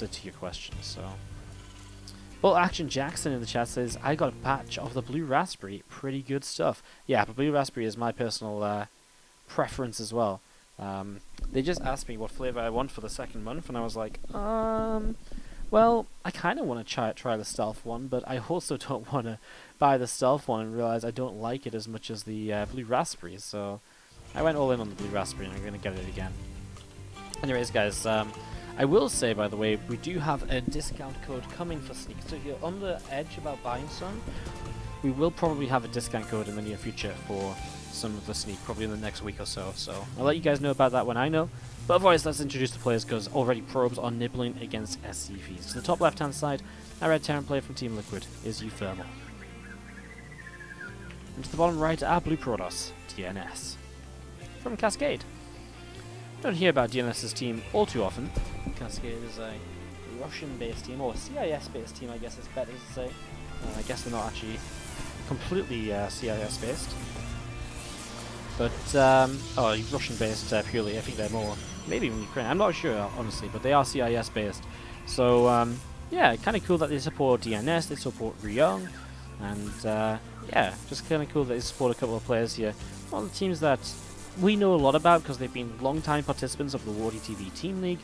answer to your question. So, well, Action Jackson in the chat says, I got a patch of the Blue Raspberry. Pretty good stuff. Yeah, but Blue Raspberry is my personal preference as well. They just asked me what flavor I want for the second month, and I was like, well, I kind of want to try the stealth one, but I also don't want to buy the stealth one and realize I don't like it as much as the Blue Raspberry, so I went all in on the Blue Raspberry, and I'm going to get it again. Anyways, guys, I will say, by the way, we do have a discount code coming for Sneak. So if you're on the edge about buying some, we will probably have a discount code in the near future for some of the Sneak, probably in the next week or so. So I'll let you guys know about that when I know. But otherwise, let's introduce the players, because already probes are nibbling against SCVs. To the top left-hand side, our red Terran player from Team Liquid is uThermal. And to the bottom right, our blue Protoss, DnS. From Cascade. Don't hear about DNS's team all too often. Cascade is a Russian-based team, or a CIS-based team, I guess it's better to say. I guess they're not actually completely CIS-based. But, oh, Russian-based purely, I think they're more, maybe even Ukraine, I'm not sure, honestly, but they are CIS-based. So, yeah, kind of cool that they support DNS, they support Ryong, and, yeah, just kind of cool that they support a couple of players here. One of the teams that we know a lot about because they've been long-time participants of the WardiTV Team League,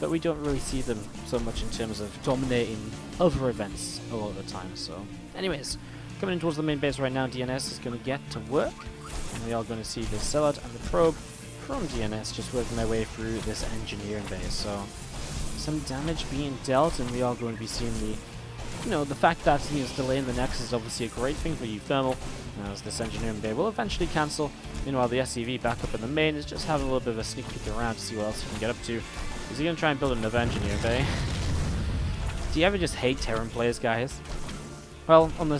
but we don't really see them so much in terms of dominating other events a lot of the time. So, anyways, coming in towards the main base right now, DNS is going to get to work, and we are going to see the Zealot and the Probe from DNS just working their way through this engineering base. So, some damage being dealt, and we are going to be seeing the, you know, the fact that he is delaying the Nexus is obviously a great thing for uThermal, as this engineering bay will eventually cancel. Meanwhile, the SCV back up in the main is just having a little bit of a sneak peek around to see what else he can get up to. Is he going to try and build another engineering bay? Do you ever just hate Terran players, guys? Well, on the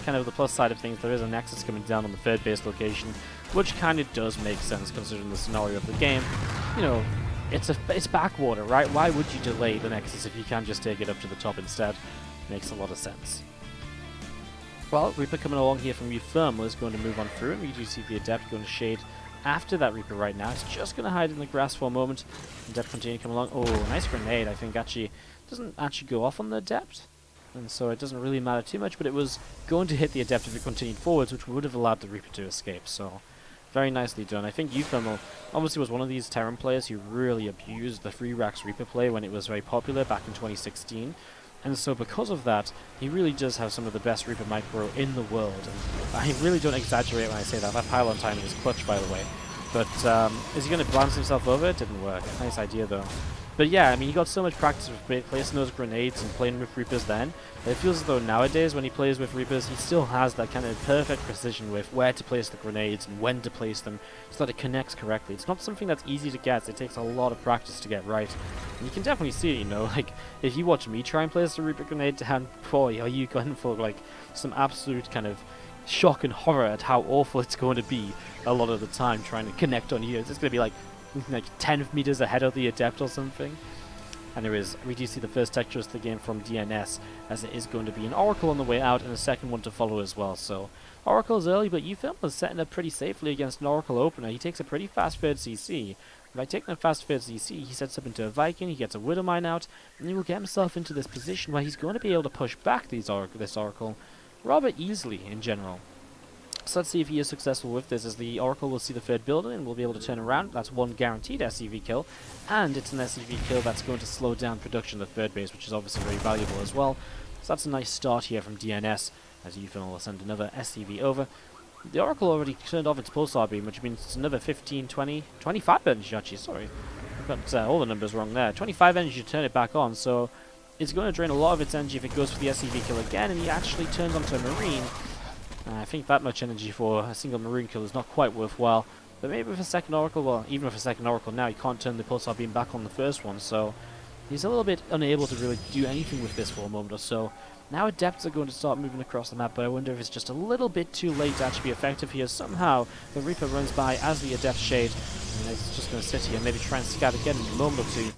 kind of the plus side of things, there is a Nexus coming down on the third base location, which kind of does make sense considering the scenario of the game. You know, it's backwater, right? Why would you delay the Nexus if you can just take it up to the top instead? Makes a lot of sense. Well, Reaper coming along here from uThermal is going to move on through, and we do see the Adept going to shade after that Reaper right now. It's just going to hide in the grass for a moment. Adept continue to come along. Oh, nice grenade, I think, actually doesn't actually go off on the Adept, and so it doesn't really matter too much, but it was going to hit the Adept if it continued forwards, which would have allowed the Reaper to escape, so very nicely done. I think uThermal obviously was one of these Terran players who really abused the free Rax Reaper play when it was very popular back in 2016. And so because of that, he really does have some of the best Reaper micro in the world. And I really don't exaggerate when I say that. That pylon timing is clutch, by the way. But is he going to balance himself over? It didn't work. Nice idea, though. But yeah, I mean, he got so much practice with placing those grenades and playing with Reapers then. It feels as though nowadays, when he plays with Reapers, he still has that kind of perfect precision with where to place the grenades and when to place them so that it connects correctly. It's not something that's easy to get. It takes a lot of practice to get right. And you can definitely see it, you know, like, if you watch me try and place a Reaper grenade down, boy, are you going for, like, some absolute kind of shock and horror at how awful it's going to be a lot of the time trying to connect on you. It's just going to be like 10 meters ahead of the Adept or something. Anyways, we do see the first texture of the game from DNS, as it is going to be an Oracle on the way out and a second one to follow as well. So Oracle's early, but uThermal is setting up pretty safely against an Oracle opener. He takes a pretty fast third CC. By taking a fast third CC, he sets up into a Viking, he gets a Widowmine out, and he will get himself into this position where he's going to be able to push back this Oracle rather easily in general. So let's see if he is successful with this, as the Oracle will see the third building and will be able to turn around. That's one guaranteed SCV kill, and it's an SCV kill that's going to slow down production of the third base, which is obviously very valuable as well. So that's a nice start here from DNS, as uThermal will send another SCV over. The Oracle already turned off its pulsar beam, which means it's another 15, 20, 25 energy actually, sorry. I've got all the numbers wrong there. 25 energy to turn it back on, so it's going to drain a lot of its energy if it goes for the SCV kill again, and he actually turns onto a Marine. I think that much energy for a single Marine kill is not quite worthwhile, but maybe with a second Oracle, well, even with a second Oracle now, he can't turn the pulsar beam back on the first one, so he's a little bit unable to really do anything with this for a moment or so. Now Adepts are going to start moving across the map, but I wonder if it's just a little bit too late to actually be effective here. Somehow, the Reaper runs by as the Adept shade, and he's just going to sit here and maybe try and scout again in a moment or two.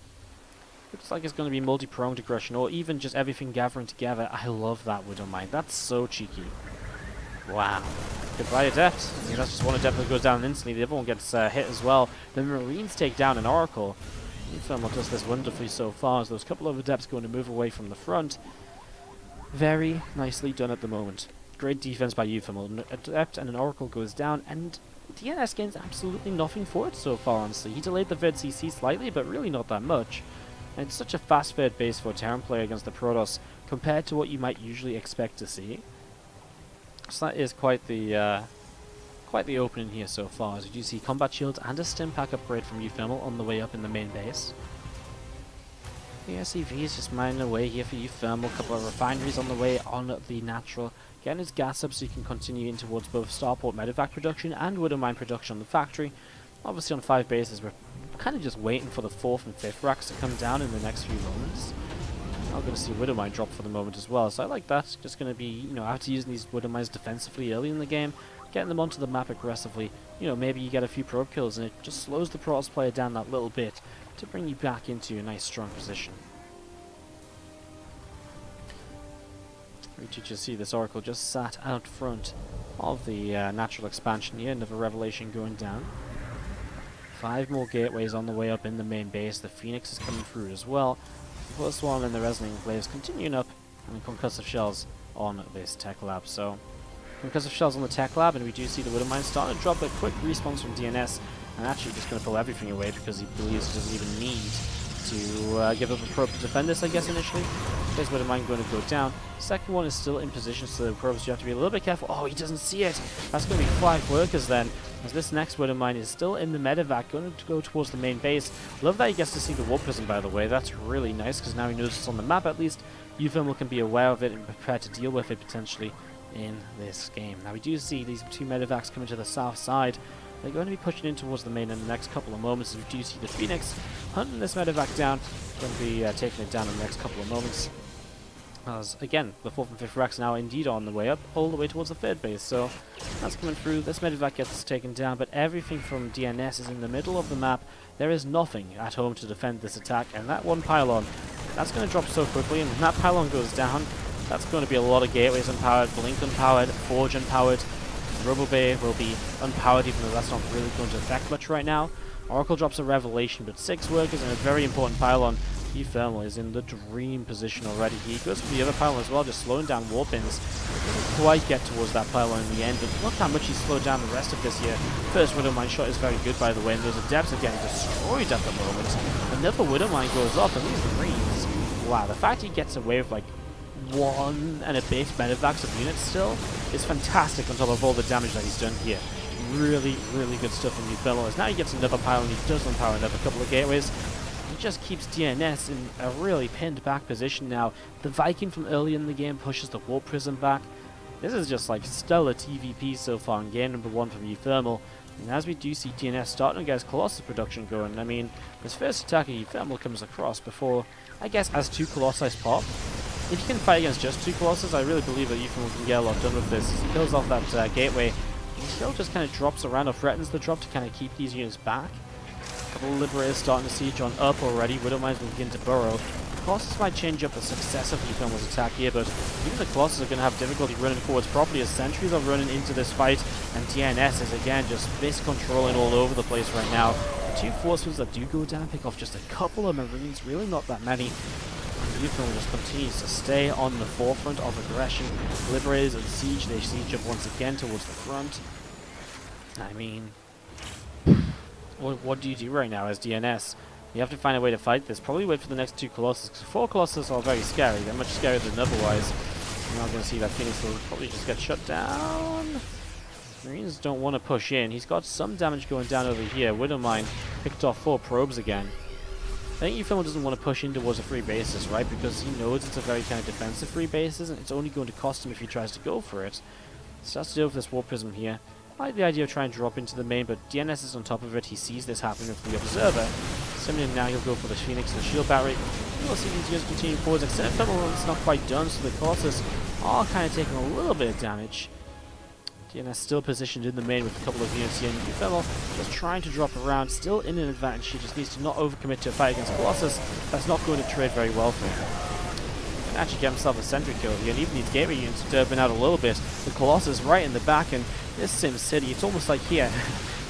Looks like it's going to be multi-pronged aggression, or even just everything gathering together. I love that Widowmine. That's so cheeky. Wow. Goodbye, Adept. I think that's just one Adept that goes down instantly. The other one gets hit as well. The Marines take down an Oracle. uThermal does this wonderfully so far, as those couple of adepts going to move away from the front. Very nicely done at the moment. Great defense by uThermal. An adept and an oracle goes down, and DnS gains absolutely nothing for it so far, honestly. He delayed the vid CC slightly, but really not that much. And it's such a fast third base for a Terran player against the Protoss, compared to what you might usually expect to see. So that is quite the opening here so far, as you do see combat shields and a stim pack upgrade from uThermal on the way up in the main base. The SCV is just mining away here for uThermal, a couple of refineries on the way on the natural. Getting his gas up so he can continue in towards both starport medevac production and Widowmine production on the factory. Obviously on 5 bases we're kind of just waiting for the 4th and 5th racks to come down in the next few moments. I'm going to see Widowmine drop for the moment as well, so I like that. Just going to be, you know, after using these Widowmines defensively early in the game, getting them onto the map aggressively. You know, maybe you get a few probe kills and it just slows the Protoss player down that little bit to bring you back into a nice strong position. You just see this Oracle just sat out front of the natural expansion here, another revelation going down. 5 more gateways on the way up in the main base. The Phoenix is coming through as well. The first one and the Resonating Glaives continuing up, and concussive shells on this tech lab. So concussive shells on the tech lab, and we do see the Widowmine starting to drop a quick response from DnS, and actually just going to pull everything away because he believes he doesn't even need to give up a probe to defend this, I guess, initially. There's Widowmine going to go down. Second one is still in position, so the probes, you have to be a little bit careful. Oh, he doesn't see it. That's going to be 5 workers then, as this next Widowmine is still in the medevac, going to go towards the main base. Love that he gets to see the warp prism, by the way. That's really nice, because now he knows it's on the map at least. uThermal can be aware of it and prepared to deal with it potentially in this game. Now we do see these 2 medevacs coming to the south side. They're going to be pushing in towards the main in the next couple of moments. We do see the Phoenix hunting this medevac down. Going to be taking it down in the next couple of moments. As again, the 4th and 5th racks now indeed on the way up, all the way towards the 3rd base. So that's coming through. This medevac gets taken down, but everything from DnS is in the middle of the map. There is nothing at home to defend this attack, and that one pylon, that's going to drop so quickly. And when that pylon goes down, that's going to be a lot of gateways unpowered, Blink unpowered, Forge unpowered. RoboBay will be unpowered, even though that's not really going to affect much right now. Oracle drops a revelation, but 6 workers and a very important pylon. uThermal is in the dream position already. He goes for the other pylon as well, just slowing down warp ins. Doesn't quite get towards that pylon in the end, but look how much he's slowed down the rest of this here. First Widowmine shot is very good, by the way, and those adepts are getting destroyed at the moment. Another Widowmine goes off, and these greens. Wow, the fact he gets away with like 1 and a base medevacs of units still is fantastic on top of all the damage that he's done here. Really, really good stuff from uThermal. As now he gets another pylon, he does unpower another couple of gateways. He just keeps DnS in a really pinned back position now. The Viking from early in the game pushes the Warp Prism back. This is just like stellar TVP so far in game number 1 from uThermal. And as we do see DnS starting to get his Colossus production going, I mean, this first attack of uThermal comes across before, I guess, as 2 Colossi pop. If you can fight against just 2 Colossus, I really believe that uThermal can get a lot done with this. He kills off that gateway. He still just kind of drops around or threatens the drop to kind of keep these units back. A couple of Liberators starting to siege on up already. Widowmines will begin to burrow. The Colossus might change up the success of uThermal's attack here, but even the Colossus are going to have difficulty running forwards properly as sentries are running into this fight, and DnS is again just miscontrolling all over the place right now. The 2 force fields that do go down pick off just a couple of Marines, really not that many. uThermal just continues to stay on the forefront of aggression. Liberators and Siege, they siege up once again towards the front. I mean, what do you do right now as DnS? You have to find a way to fight this. Probably wait for the next 2 Colossus, because 4 Colossus are very scary. They're much scarier than otherwise. You're not going to see that Phoenix will probably just get shut down. Marines don't want to push in. He's got some damage going down over here. Widowmine picked off 4 probes again. I think uThermal doesn't want to push in towards a free basis, right? Because he knows it's a very kind of defensive free basis, and it's only going to cost him if he tries to go for it. Starts to deal with this Warp Prism here. I like the idea of trying to drop into the main, but DnS is on top of it. He sees this happening with the Observer. Similarly now he'll go for the Phoenix and the Shield Battery. We'll see these units continue forwards. Except it's not quite done, so the Colossus are kind of taking a little bit of damage. DnS still positioned in the main with a couple of units here. uThermal just trying to drop around, still in an advantage. He just needs to not overcommit to a fight against Colossus. That's not going to trade very well for him. He can actually get himself a sentry kill here, and even these gateway units to open out a little bit. The Colossus right in the back, and this Sim City, it's almost like here,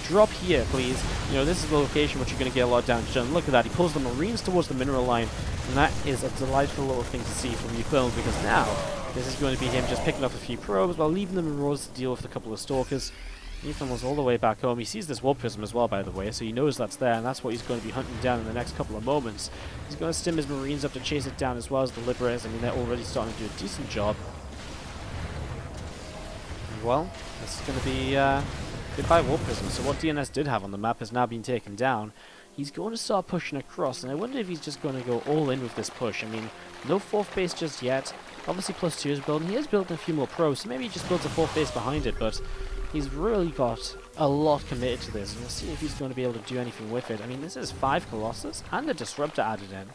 drop here, please. You know, this is the location which you're going to get a lot of damage done. Look at that. He pulls the Marines towards the mineral line, and that is a delightful little thing to see from uThermal, because now this is going to be him just picking off a few probes while leaving the Marauds to deal with a couple of Stalkers. uThermal's all the way back home. He sees this Warp Prism as well, by the way, so he knows that's there, and that's what he's going to be hunting down in the next couple of moments. He's going to stim his Marines up to chase it down, as well as the Liberators. I mean, they're already starting to do a decent job. Well, this is going to be goodbye Warp Prism. So what DnS did have on the map has now been taken down. He's going to start pushing across, and I wonder if he's just going to go all in with this push. I mean, no fourth base just yet. Obviously, +2 is building. He is building a few more probes, so maybe he just builds a fourth base behind it, but he's really got a lot committed to this, and we'll see if he's going to be able to do anything with it. I mean, this is 5 Colossus and a Disruptor added in.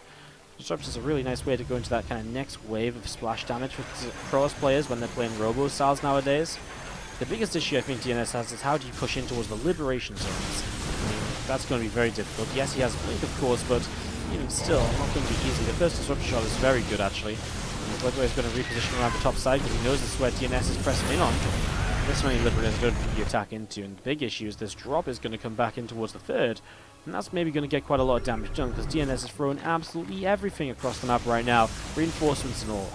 Disruptor is a really nice way to go into that kind of next wave of splash damage for Cross players when they're playing Robo styles nowadays. The biggest issue I think DnS has is how do you push in towards the Liberation zones. I mean, that's going to be very difficult. Yes, he has Blink, of course, but even still, not going to be easy. The first Disruptor shot is very good, actually. Liberator is going to reposition around the top side because he knows this is where DnS is pressing in on. This many Liberators don't put the attack into, and the big issue is this drop is going to come back in towards the third, and that's maybe going to get quite a lot of damage done because DnS is throwing absolutely everything across the map right now, reinforcements and all.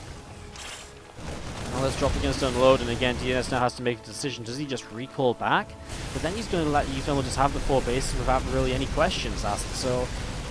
Now this drop against unload, and again DnS now has to make a decision. Does he just recall back? But then he's going to let uThermal just have the 4 bases without really any questions asked, so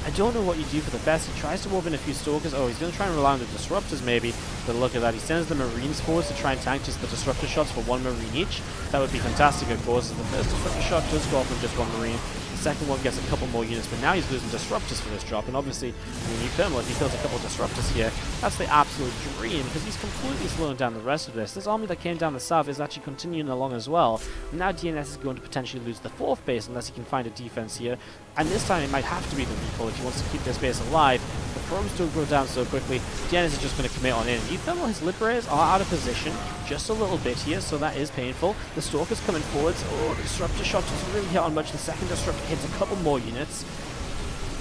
I don't know what you do for the best. He tries to warp in a few Stalkers. Oh, he's going to try and rely on the Disruptors maybe. But look at that. He sends the Marines forwards to try and tank just the Disruptor shots for 1 Marine each. That would be fantastic, of course. The first Disruptor shot does go off with just 1 Marine. The second one gets a couple more units, but now he's losing Disruptors for this drop. And obviously, I mean, uThermal, if he kills a couple of Disruptors here, that's the absolute dream, because he's completely slowing down the rest of this. This army that came down the south is actually continuing along as well. And now DnS is going to potentially lose the 4th base unless he can find a defense here. And this time it might have to be the recall if he wants to keep this base alive. The probes don't go down so quickly. DnS is just going to commit on in. uThermal, his Liberators are out of position just a little bit here, so that is painful. The Stalker's coming forwards. Oh, the Disruptor shot doesn't really hit on much. The second Disruptor hits a couple more units.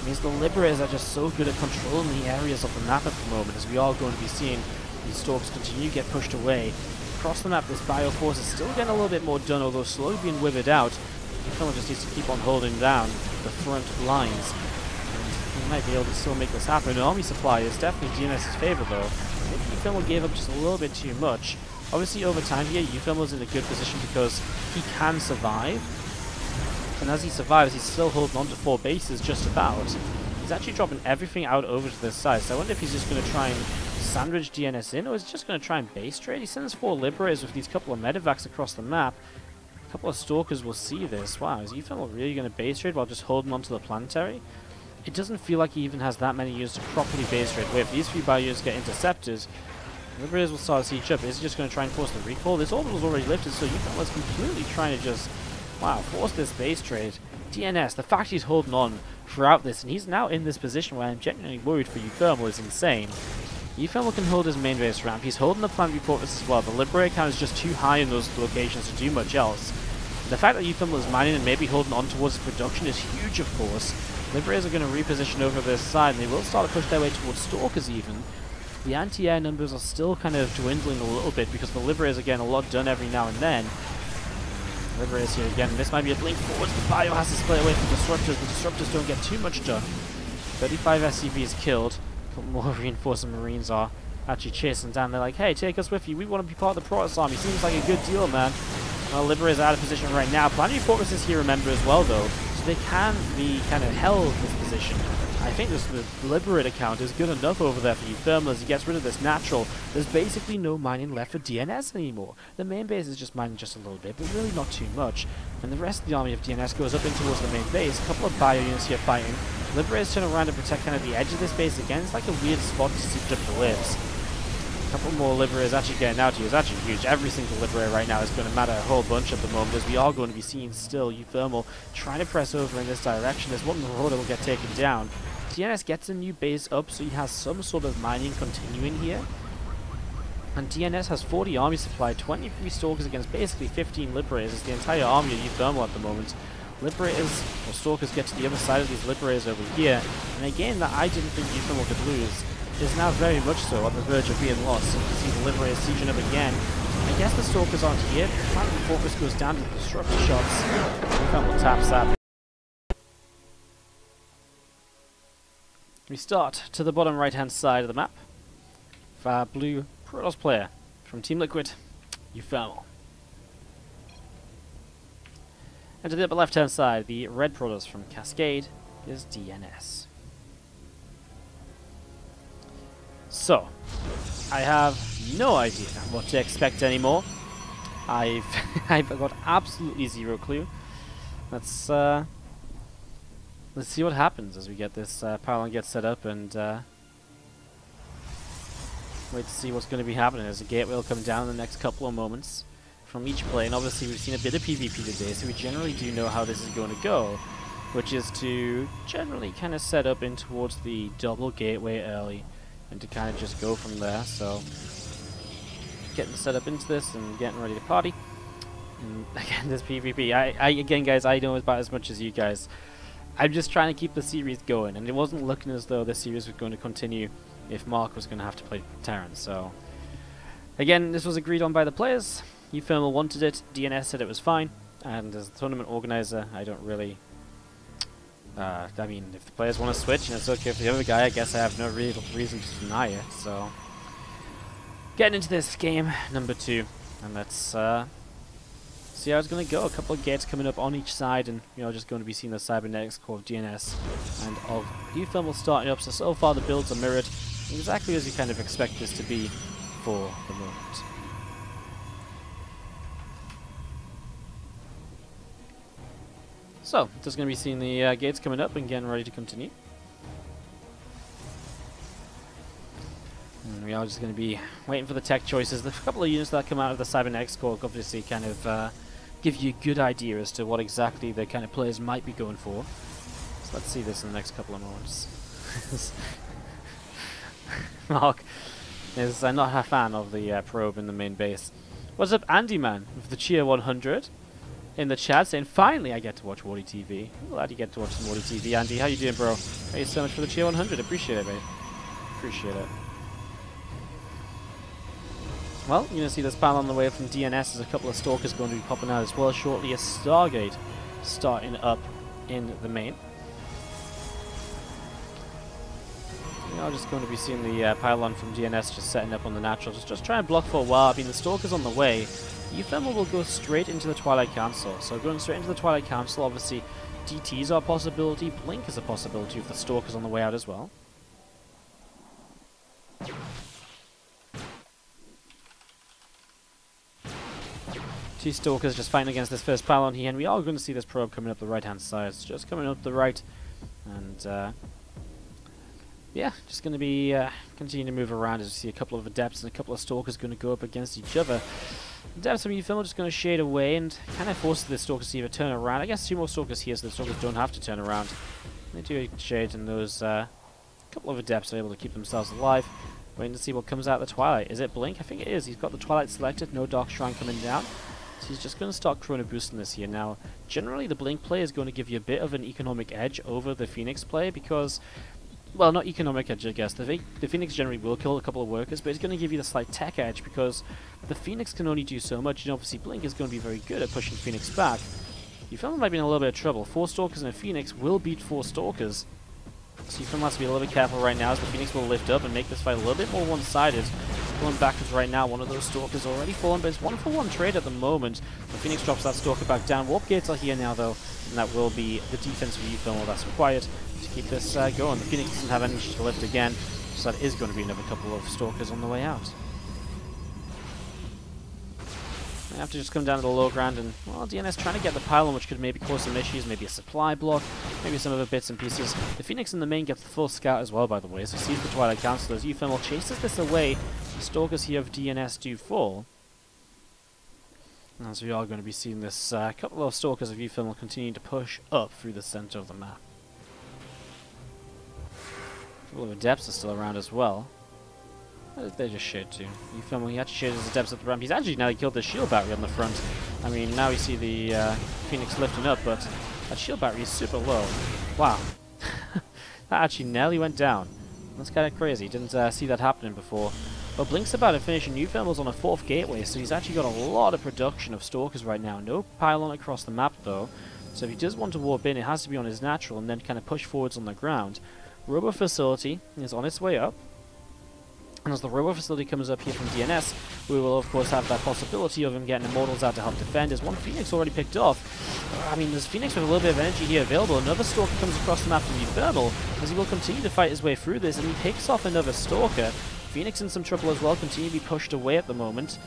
It means the Liberators are just so good at controlling the areas of the map at the moment, as we are going to be seeing these Stalkers continue to get pushed away. Across the map, this Bioforce is still getting a little bit more done, although slowly being withered out. uThermal just needs to keep on holding down the front lines. And he might be able to still make this happen. An army supply is definitely DnS's favor, though. I think uThermal gave up just a little bit too much. Obviously, over time here, uThermal's in a good position because he can survive. And as he survives, he's still holding on to 4 bases just about. He's actually dropping everything out over to this side, so I wonder if he's just going to try and sandwich DnS in, or is he just going to try and base trade? He sends 4 Liberators with these couple of Medivacs across the map. A couple of Stalkers will see this. Wow, is uThermal really going to base trade while just holding on to the planetary? It doesn't feel like he even has that many units to properly base trade with. These 3 bio units get interceptors. Liberators will start to siege up. Is he just going to try and force the recall? This orbital's already lifted, so uThermal is completely trying to just, wow, force this base trade. DnS, the fact he's holding on throughout this, and he's now in this position where I'm genuinely worried for uThermal, is insane. uThermal can hold his main base ramp. He's holding the planetary fortress as well. The Liberator count is just too high in those locations to do much else. The fact that uThermal is mining and maybe holding on towards his production is huge, of course. Liberators are going to reposition over this side, and they will start to push their way towards Stalkers even. The anti-air numbers are still kind of dwindling a little bit because the Liberators are getting a lot done every now and then. Liberators here again. This might be a blink forwards. The Bio has to split away from Disruptors. The Disruptors don't get too much done. 35 SCVs killed. But more reinforcing Marines are actually chasing down. They're like, hey, take us with you. We want to be part of the Protoss army. Seems like a good deal, man. Well, Liberators are out of position right now. Planetary Fortress is here, remember, as well, though. So they can be kind of held in this position. I think the Liberator count is good enough over there for uThermal as he gets rid of this natural. There's basically no mining left for DnS anymore. The main base is just mining just a little bit, but really not too much. And the rest of the army of DnS goes up in towards the main base. A couple of bio units here fighting. Liberators turn around to protect kind of the edge of this base again. It's like a weird spot to siege up the libs. A couple more Liberators actually getting out here is actually huge. Every single Liberator right now is going to matter a whole bunch at the moment, as we are going to be seeing still uThermal trying to press over in this direction. There's one Marauder will get taken down. DnS gets a new base up, so he has some sort of mining continuing here. And DnS has 40 army supply, 23 Stalkers against basically 15 Liberators. It's the entire army of uThermal at the moment. Liberators, or Stalkers, get to the other side of these Liberators over here. And again, that I didn't think uThermal could lose is now very much so on the verge of being lost. So you can see the Liberators sieging up again. I guess the Stalkers aren't here. Finally, the focus goes down to the disruptor shots. uThermal taps that. We start to the bottom right-hand side of the map. For our blue Protoss player from Team Liquid, uThermal. And to the upper left-hand side, the red Protoss from Cascade is DnS. So, I have no idea what to expect anymore. I've got absolutely zero clue. Let's see what happens as we get this pylon get set up and wait to see what's going to be happening as the gateway will come down in the next couple of moments from each plane. Obviously, we've seen a bit of PvP today, so we generally do know how this is going to go, which is to generally kind of set up in towards the double gateway early and to kind of just go from there. So, getting set up into this and getting ready to party. And again, this PvP. Again, guys, I know about as much as you guys. I'm just trying to keep the series going, and it wasn't looking as though the series was going to continue if Mark was going to have to play Terran. So, again, this was agreed on by the players. uThermal wanted it, DnS said it was fine, and as the tournament organizer, I don't really... I mean, if the players want to switch and it's okay for the other guy, I guess I have no real reason to deny it. So, getting into this game, number 2, and let's see how it's going to go. A couple of gates coming up on each side, and you know, just going to be seeing the cybernetics core of DnS and of uThermal starting up. So far the builds are mirrored exactly as you kind of expect this to be for the moment. So, just going to be seeing the gates coming up and getting ready to continue. And we are just going to be waiting for the tech choices. The couple of units that come out of the cybernetics core obviously kind of give you a good idea as to what exactly the kind of players might be going for. So let's see this in the next couple of moments. Mark is not a fan of the probe in the main base. What's up, Andy man, with the Cheer 100 in the chat saying, finally I get to watch WardiTV. Glad you get to watch some WardiTV, Andy. How you doing, bro? Thank you so much for the Cheer 100. Appreciate it, mate. Appreciate it. Well, you're going to see this panel on the way from DnS. There's a couple of Stalkers going to be popping out as well shortly. A Stargate starting up in the main. We are just going to be seeing the pylon from DnS just setting up on the natural. Just try and block for a while. I mean, the Stalker's on the way. uThermal will go straight into the Twilight Council. So going straight into the Twilight Council, obviously DTs are a possibility. Blink is a possibility if the Stalker's on the way out as well. Two Stalkers just fighting against this first pylon here, and we are going to see this probe coming up the right-hand side. It's just coming up the right, and yeah, just going to be continuing to move around as we see a couple of Adepts and a couple of Stalkers going to go up against each other. Adepts from uThermal just going to shade away and kind of force the Stalkers to either turn around. I guess 2 more Stalkers here, so the Stalkers don't have to turn around. They do shade, and those couple of Adepts are able to keep themselves alive. Waiting to see what comes out of the Twilight. Is it Blink? I think it is. He's got the Twilight selected, no Dark Shrine coming down. So he's just going to start chrono boosting this here. Now, generally the Blink play is going to give you a bit of an economic edge over the Phoenix play because, well, not economic edge, I guess. The Phoenix generally will kill a couple of workers, but it's going to give you the slight tech edge because the Phoenix can only do so much, and obviously Blink is going to be very good at pushing Phoenix back. uThermal might be in a little bit of trouble. 4 Stalkers and a Phoenix will beat 4 Stalkers. So uThermal has to be a little bit careful right now as the Phoenix will lift up and make this fight a little bit more one-sided. Going backwards right now, one of those Stalkers already fallen, but it's 1-for-1 trade at the moment. The Phoenix drops that Stalker back down. Warp gates are here now though, and that will be the defense for uThermal that's required to keep this going. The Phoenix doesn't have energy to lift again, so that is going to be another couple of Stalkers on the way out. They have to just come down to the low ground and, well, DnS trying to get the pylon, which could maybe cause some issues, maybe a supply block, maybe some other bits and pieces. The Phoenix in the main gets the full scout as well, by the way, so sees the Twilight Council as uThermal chases this away. The Stalkers here of DnS do fall. As we are going to be seeing this couple of Stalkers of uThermal continue to push up through the center of the map. A couple of Adepts are still around as well. They just shade too. uThermal, he had to shade his Adepts at the ramp. He's actually nearly killed the shield battery on the front. I mean, now we see the Phoenix lifting up, but that shield battery is super low. Wow. That actually nearly went down. That's kind of crazy. Didn't see that happening before. Well, Blink's about to finish, and uThermal's on a 4th gateway, so he's actually got a lot of production of Stalkers right now. No pylon across the map, though. So if he does want to warp in, it has to be on his natural and then kind of push forwards on the ground. Robo Facility is on its way up. And as the Robo Facility comes up here from DnS, we will of course have that possibility of him getting Immortals out to help defend. There's one Phoenix already picked off. I mean, there's Phoenix with a little bit of energy here available. Another Stalker comes across the map from uThermal, as he will continue to fight his way through this, and he picks off another Stalker. Phoenix in some trouble as well, continue to be pushed away at the moment.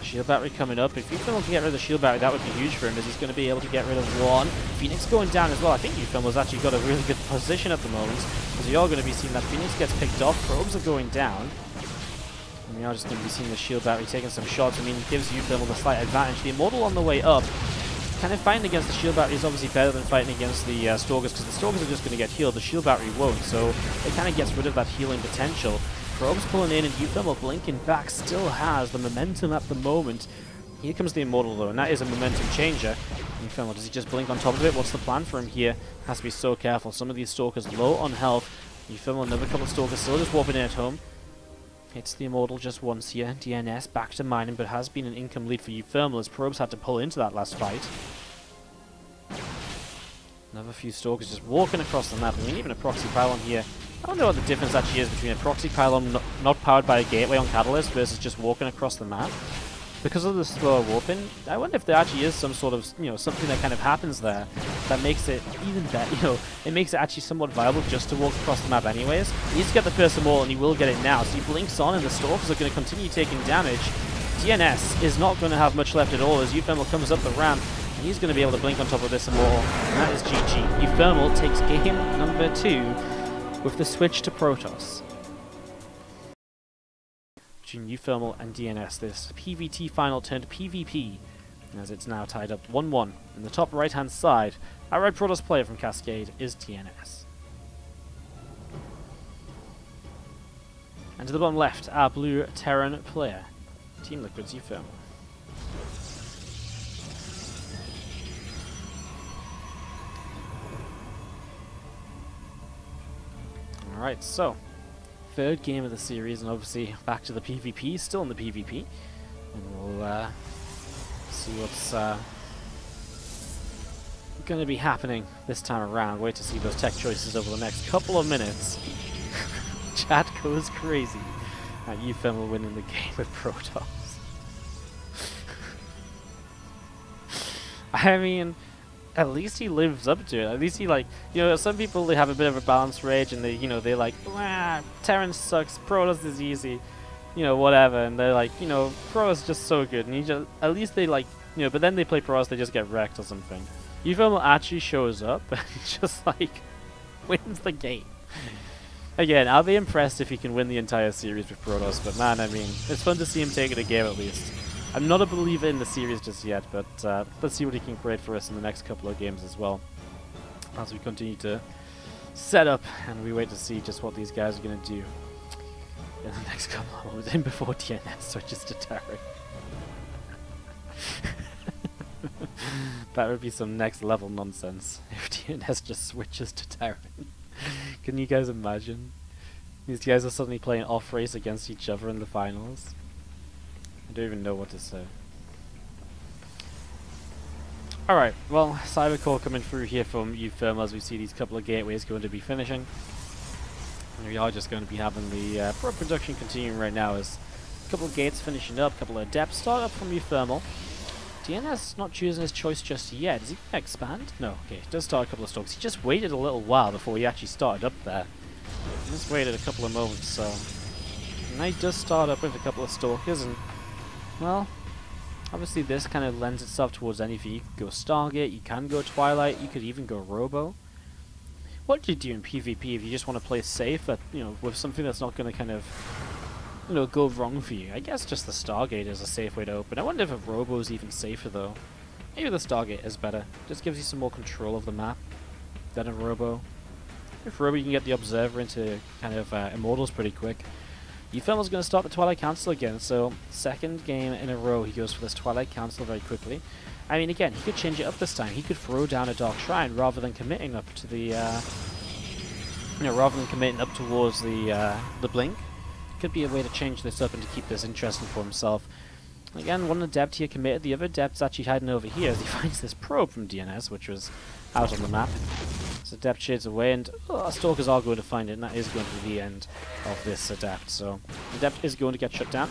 Shield battery coming up. If uThermal can get rid of the shield battery, that would be huge for him, as he's going to be able to get rid of one. Phoenix going down as well. I think uThermal's actually got a really good position at the moment, as we are going to be seeing that Phoenix gets picked off. Probes are going down. And we are just going to be seeing the shield battery taking some shots. I mean, it gives uThermal the slight advantage. The Immortal on the way up. Kind of fighting against the shield battery is obviously better than fighting against the Stalkers, because the Stalkers are just going to get healed. The shield battery won't, so it kind of gets rid of that healing potential. Probes pulling in, and uThermal blinking back still has the momentum at the moment. Here comes the Immortal though, and that is a momentum changer. uThermal, does he just blink on top of it? What's the plan for him here? Has to be so careful. Some of these Stalkers low on health. uThermal, another couple of Stalkers still just warping in at home. Hits the Immortal just once here. DnS back to mining, but has been an income lead for uThermal, as Probes had to pull into that last fight. Another few Stalkers just walking across the map. I mean, even a proxy pylon here. I don't know what the difference actually is between a proxy pylon not powered by a gateway on Catalyst versus just walking across the map. Because of the slower warping, I wonder if there actually is some sort of, something that kind of happens there that makes it even better, it makes it actually somewhat viable just to walk across the map anyways. He needs to get the first Immortal, and he will get it now. So he blinks on, and the Stalkers are going to continue taking damage. DnS is not going to have much left at all as uThermal comes up the ramp, and he's going to be able to blink on top of this Immortal. And that is GG. uThermal takes game number 2 with the switch to Protoss. Between uThermal and DnS, this PvT final turned PvP, as it's now tied up 1-1. In the top right hand side, our red Protoss player from Cascade is DnS. And to the bottom left, our blue Terran player, Team Liquid's uThermal. Alright, so third game of the series, and obviously back to the PvP, still in the PvP, and we'll see what's going to be happening this time around. Wait to see those tech choices over the next couple of minutes. Chat goes crazy, and uThermal winning the game with Protoss. I mean, at least he lives up to it. At least he, some people, they have a bit of a balance rage, and they're like, Terran sucks, Protoss is easy, whatever, and they're like, Protoss is just so good, and at least they but then they play Protoss, they just get wrecked or something. uThermal actually shows up and just wins the game. Again, I'll be impressed if he can win the entire series with Protoss, but man, I mean, it's fun to see him taking a game at least. I'm not a believer in the series just yet, but let's see what he can create for us in the next couple of games as well, as we continue to set up and we wait to see just what these guys are going to do in the next couple of moments, before DnS switches to Terran. That would be some next level nonsense if DnS just switches to Terran. Can you guys imagine? These guys are suddenly playing off race against each other in the finals. I don't even know what to say. Alright, well, Cybercore coming through here from uThermal as we see these couple of gateways going to be finishing. And we are just going to be having the pro production continuing right now as a couple of gates finishing up, a couple of depths start up from uThermal. DnS not choosing his choice just yet. Is he going to expand? No, okay, he does start a couple of stalks. He just waited a little while before he actually started up there. He just waited a couple of moments, so... And now he does start up with a couple of stalkers, and... Well, obviously this kind of lends itself towards anything. You can go Stargate, you can go Twilight, you could even go Robo. What do you do in PvP if you just want to play safe, but, with something that's not going to kind of, go wrong for you? I guess just the Stargate is a safe way to open. I wonder if a Robo is even safer though. Maybe the Stargate is better. Just gives you some more control of the map than a Robo. With Robo you can get the Observer into kind of Immortals pretty quick. uThermal's going to start the Twilight Council again, so second game in a row he goes for this Twilight Council very quickly. I mean, again, he could change it up this time. He could throw down a Dark Shrine rather than committing up to the, rather than committing up towards the Blink. could be a way to change this up and to keep this interesting for himself. Again, one adept here committed, the other adept's actually hiding over here as he finds this probe from DnS, which was out on the map. So adept shades away, and stalkers are going to find it, and that is going to be the end of this adept. So adept is going to get shut down.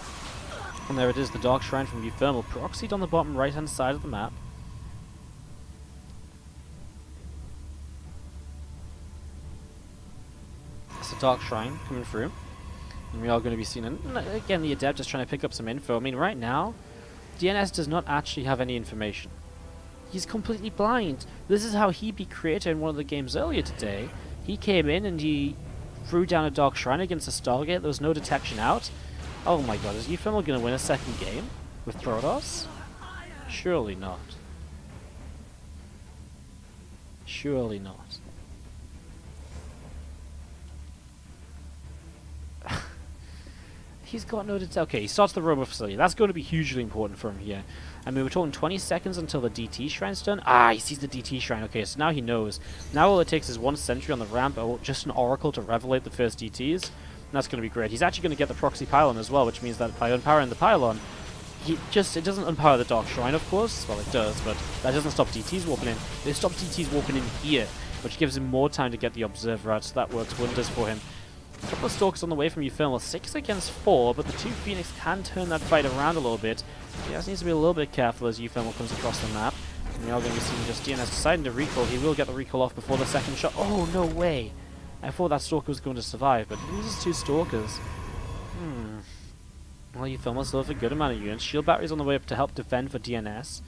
And there it is, the Dark Shrine from uThermal, proxied on the bottom right-hand side of the map. It's the Dark Shrine coming through. And we are going to be seeing, again, the adept is trying to pick up some info. I mean, right now, DnS does not actually have any information. He's completely blind. This is how he beat Creator in one of the games earlier today. He came in and he threw down a Dark Shrine against a Stargate. There was no detection out. Oh my god, is uThermal going to win a second game with Protoss? Surely not. Surely not. He's got no detection. Okay, he starts the Robo Facility. That's going to be hugely important for him here. I mean, we're talking 20 seconds until the DT Shrine's done. Ah, he sees the DT Shrine. Okay, so now he knows. Now all it takes is one sentry on the ramp, or just an Oracle to revelate the first DTs. And that's going to be great. He's actually going to get the proxy pylon as well, which means that by unpowering the pylon, it doesn't unpower the Dark Shrine, of course. Well, it does, but that doesn't stop DTs warping in. It stops DTs warping in here, which gives him more time to get the Observer out, so that works wonders for him. A couple of Stalkers on the way from uThermal, 6 against 4, but the two Phoenix can turn that fight around a little bit. He just needs to be a little bit careful as uThermal comes across the map. And we are going to be seeing just DnS deciding to recall. He will get the recall off before the second shot. Oh, no way! I thought that Stalker was going to survive, but he loses 2 Stalkers. Well, uThermal still have a good amount of units. Shield batteries on the way up to help defend for DnS.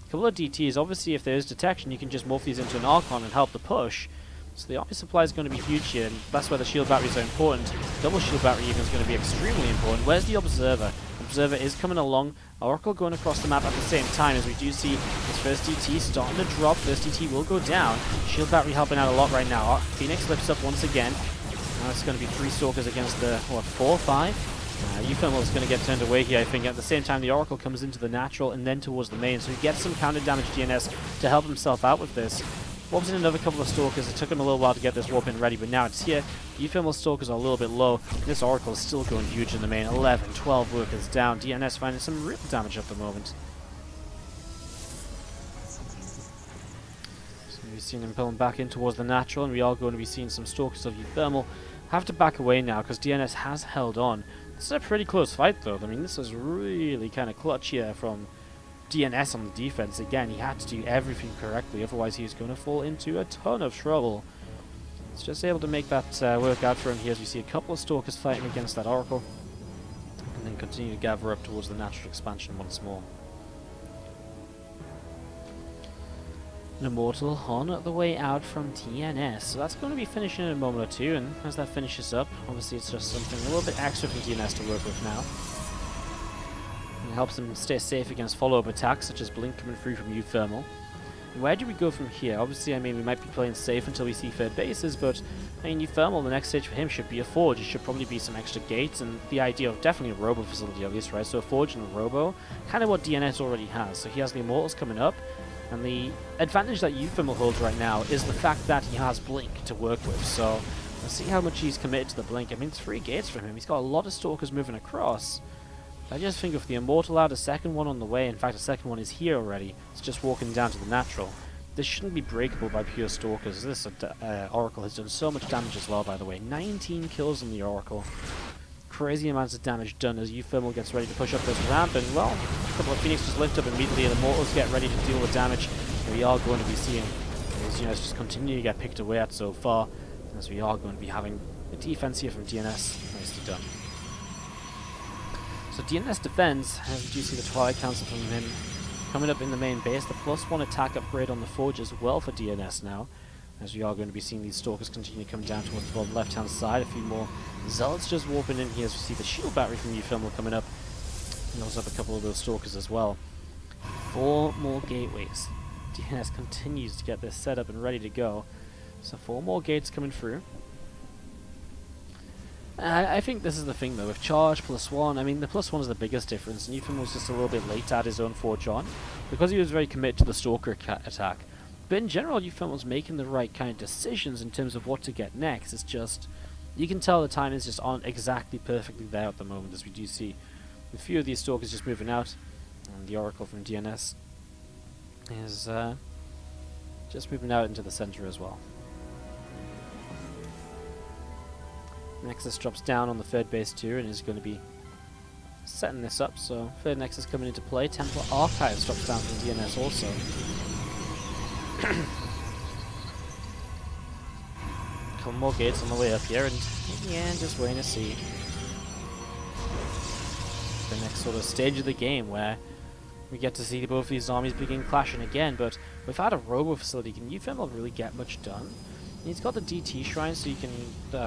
A couple of DTs. Obviously, if there is detection, you can just morph these into an Archon and help the push. So the army supply is going to be huge here, and that's where the shield batteries are important. Double shield battery even is going to be extremely important. Where's the Observer? Observer is coming along. Oracle going across the map at the same time, as we do see this first DT starting to drop. First DT will go down. Shield battery helping out a lot right now. Phoenix lifts up once again. Now it's going to be 3 Stalkers against the, what, 4 or 5? uThermal is going to get turned away here, I think. At the same time, the Oracle comes into the natural and then towards the main, so he gets some counter damage DnS to help himself out with this. Warps in another couple of Stalkers. It took him a little while to get this warp in ready, but now it's here. uThermal Stalkers are a little bit low. This Oracle is still going huge in the main. 11, 12 workers down. DnS finding some real damage at the moment. So we've seen him pulling back in towards the natural, and we are going to be seeing some Stalkers of uThermal have to back away now because DnS has held on. This is a pretty close fight, though. I mean, this is really kind of clutch here from DnS on the defense. Again, he had to do everything correctly, otherwise he was going to fall into a ton of trouble. He's just able to make that work out for him here as we see a couple of Stalkers fighting against that Oracle, and then continue to gather up towards the natural expansion once more. An Immortal on the way out from DnS, so that's going to be finishing in a moment or two, and as that finishes up, obviously it's just something a little bit extra from DnS to work with now. It helps them stay safe against follow-up attacks, such as Blink coming through from uThermal. Where do we go from here? Obviously, I mean, we might be playing safe until we see third bases, but I mean, uThermal, the next stage for him should be a Forge. It should probably be some extra gates, and the idea of definitely a Robo facility at least, right? So a Forge and a Robo, kind of what DnS already has. So he has the Immortals coming up, and the advantage that uThermal holds right now is the fact that he has Blink to work with. So let's see how much he's committed to the Blink. I mean, it's 3 gates from him. He's got a lot of Stalkers moving across. I just think if the Immortal out, a second one on the way, in fact a second one is here already, it's just walking down to the natural. This shouldn't be breakable by pure Stalkers. This Oracle has done so much damage as well, by the way. 19 kills on the Oracle. Crazy amounts of damage done as uThermal gets ready to push up this ramp, and well, a couple of Phoenix just lift up immediately, and the Immortals get ready to deal with damage. And we are going to be seeing these units just continue to get picked away at so far, as we are going to be having a defense here from DnS. Nicely done. So DnS defends, as you see the Twilight Council from him coming up in the main base. The +1 attack upgrade on the Forge as well for DnS now, as we are going to be seeing these Stalkers continue to come down towards the bottom left-hand side. A few more Zealots just warping in here as we see the shield battery from uThermal coming up. And also have a couple of those Stalkers as well. 4 more gateways. DnS continues to get this set up and ready to go. So 4 more gates coming through. I think this is the thing though, with charge +1, I mean the +1 is the biggest difference, and uThermal was just a little bit late to add his own Forge on, because he was very committed to the Stalker attack. But in general, uThermal was making the right kind of decisions in terms of what to get next. It's just, You can tell the timings just aren't exactly perfectly there at the moment, as we do see a few of these stalkers just moving out, and the Oracle from DnS is just moving out into the center as well. Nexus drops down on the third base too, and is going to be setting this up. So third Nexus coming into play. Templar Archives drops down from DnS also. Couple more gates on the way up here, and in the end, just waiting to see the next sort of stage of the game where we get to see both these armies begin clashing again. But without a robo facility, can uThermal really get much done? He's got the DT shrine, so you can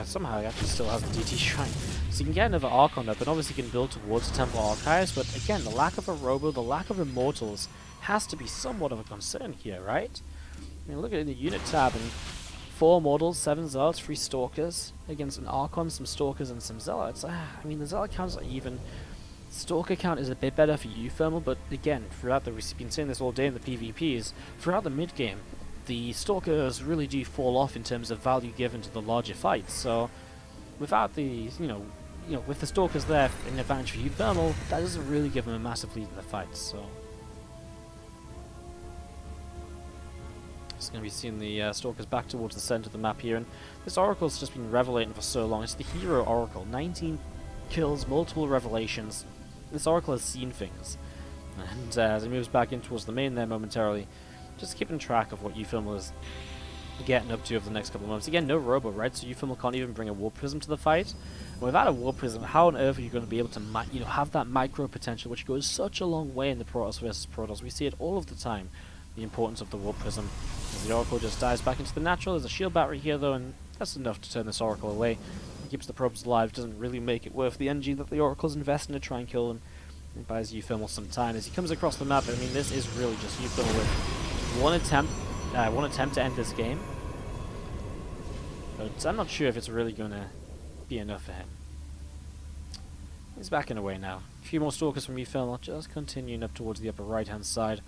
somehow he actually still has the DT shrine, so you can get another Archon up, and obviously you can build towards the Templar Archives. But again, the lack of a robo, the lack of immortals has to be somewhat of a concern here, right? I mean, look at the unit tab, and 4 Immortals, 7 Zealots, 3 Stalkers against an Archon, some Stalkers, and some Zealots. I mean, the Zealot counts are even. Stalker count is a bit better for uThermal, but again, throughout the, we've been saying this all day in the PvPs, throughout the mid game, the Stalkers really do fall off in terms of value given to the larger fights. So, without the, with the Stalkers there in advantage for uThermal, that doesn't really give them a massive lead in the fights. So, just going to be seeing the Stalkers back towards the center of the map here, and this Oracle's just been revelating for so long. It's the hero Oracle, 19 kills, multiple revelations. This Oracle has seen things, and as he moves back in towards the main there momentarily, just keeping track of what uThermal is getting up to over the next couple of months. Again, no robo, right? So uThermal can't even bring a War Prism to the fight. And without a War Prism, how on earth are you going to be able to have that micro potential, which goes such a long way in the Protoss versus Protoss? We see it all of the time, the importance of the War Prism. As the Oracle just dives back into the natural. There's a shield battery here though, and that's enough to turn this Oracle away. It keeps the probes alive, doesn't really make it worth the energy that the Oracle's investing to try and kill them. It buys uThermal some time. As he comes across the map, I mean, this is really just uThermal with one attempt to end this game. But I'm not sure if it's really going to be enough for him. He's backing away now. A few more Stalkers from uThermal, just continuing up towards the upper right-hand side.